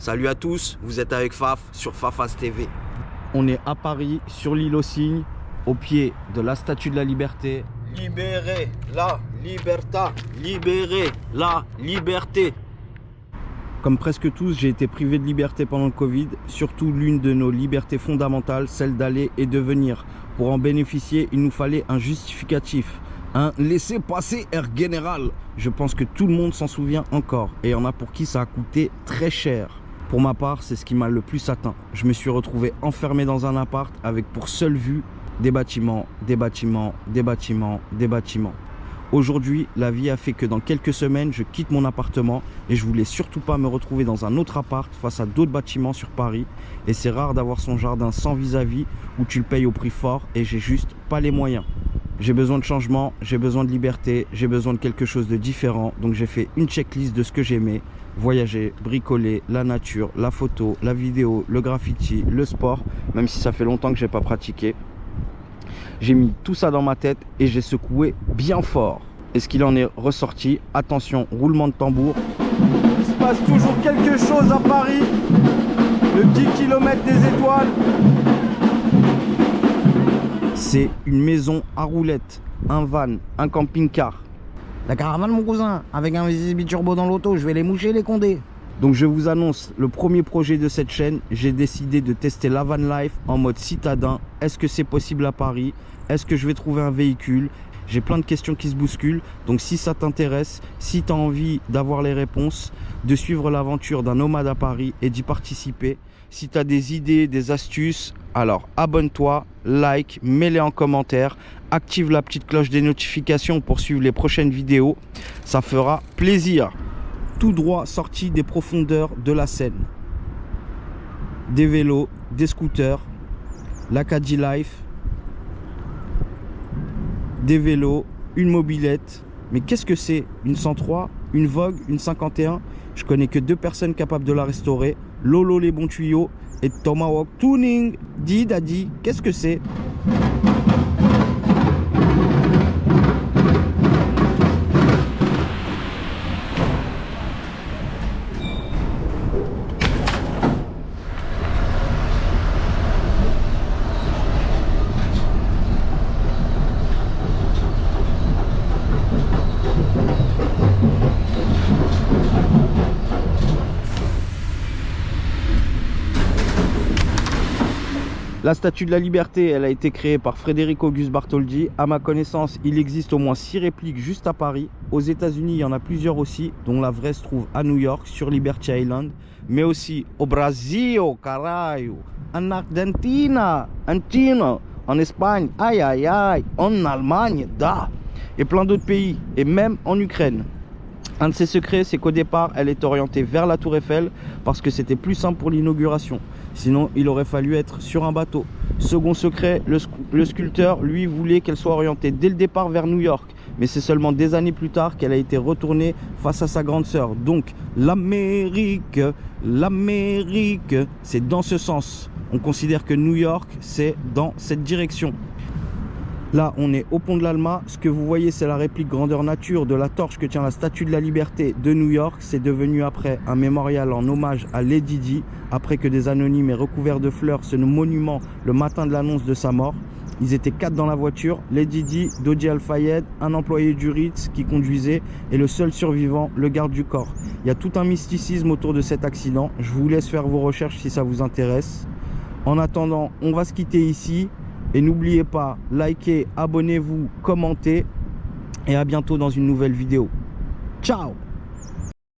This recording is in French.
Salut à tous, vous êtes avec Faf sur Fafas TV. On est à Paris, sur l'île aux Cygnes, au pied de la Statue de la Liberté. Libérez la liberté, libérez la liberté. Comme presque tous, j'ai été privé de liberté pendant le Covid, surtout l'une de nos libertés fondamentales, celle d'aller et de venir. Pour en bénéficier, il nous fallait un justificatif, un laissez-passer air général. Je pense que tout le monde s'en souvient encore, et il y en a pour qui ça a coûté très cher. Pour ma part, c'est ce qui m'a le plus atteint. Je me suis retrouvé enfermé dans un appart avec pour seule vue des bâtiments, des bâtiments, des bâtiments, des bâtiments. Aujourd'hui, la vie a fait que dans quelques semaines, je quitte mon appartement et je voulais surtout pas me retrouver dans un autre appart face à d'autres bâtiments sur Paris. Et c'est rare d'avoir son jardin sans vis-à-vis où tu le payes au prix fort et j'ai juste pas les moyens. J'ai besoin de changement, j'ai besoin de liberté, j'ai besoin de quelque chose de différent. Donc j'ai fait une checklist de ce que j'aimais. Voyager, bricoler, la nature, la photo, la vidéo, le graffiti, le sport, même si ça fait longtemps que j'ai pas pratiqué. J'ai mis tout ça dans ma tête et j'ai secoué bien fort. Et ce qu'il en est ressorti, attention, roulement de tambour. Il se passe toujours quelque chose à Paris. Le 10 km des étoiles. C'est une maison à roulettes, un van, un camping-car. La caravane, mon cousin, avec un V6 turbo dans l'auto, je vais les moucher, les condés. Donc je vous annonce le premier projet de cette chaîne. J'ai décidé de tester la van life en mode citadin. Est-ce que c'est possible à Paris? Est-ce que je vais trouver un véhicule? J'ai plein de questions qui se bousculent. Donc si ça t'intéresse, si tu as envie d'avoir les réponses, de suivre l'aventure d'un nomade à Paris et d'y participer, si tu as des idées, des astuces, alors abonne-toi, like, mets-les en commentaire, active la petite cloche des notifications pour suivre les prochaines vidéos. Ça fera plaisir. Tout droit sorti des profondeurs de la Seine. Des vélos, des scooters, l'Acadie Life, des vélos, une mobilette. Mais qu'est-ce que c'est? Une 103, une Vogue, une 51? Je connais que deux personnes capables de la restaurer. Lolo les bons tuyaux et Tomahawk Tuning. Dis Daddy, qu'est-ce que c'est? La Statue de la Liberté, elle a été créée par Frédéric Auguste Bartholdi. À ma connaissance, il existe au moins 6 répliques juste à Paris. Aux États-Unis, il y en a plusieurs aussi, dont la vraie se trouve à New York, sur Liberty Island, mais aussi au Brésil, carajo, en Argentine, en Espagne, aïe aïe aïe, en Allemagne, da, et plein d'autres pays, et même en Ukraine. Un de ses secrets, c'est qu'au départ, elle est orientée vers la Tour Eiffel parce que c'était plus simple pour l'inauguration. Sinon, il aurait fallu être sur un bateau. Second secret, le sculpteur, lui, voulait qu'elle soit orientée dès le départ vers New York. Mais c'est seulement des années plus tard qu'elle a été retournée face à sa grande sœur. Donc, l'Amérique, c'est dans ce sens. On considère que New York, c'est dans cette direction. Là, on est au pont de l'Alma. Ce que vous voyez, c'est la réplique grandeur nature de la torche que tient la Statue de la Liberté de New York. C'est devenu après un mémorial en hommage à Lady Di, après que des anonymes aient recouvert de fleurs ce monument le matin de l'annonce de sa mort. Ils étaient 4 dans la voiture, Lady Di, Dodi Al-Fayed, un employé du Ritz qui conduisait et le seul survivant, le garde du corps. Il y a tout un mysticisme autour de cet accident. Je vous laisse faire vos recherches si ça vous intéresse. En attendant, on va se quitter ici. Et n'oubliez pas, likez, abonnez-vous, commentez. Et à bientôt dans une nouvelle vidéo. Ciao!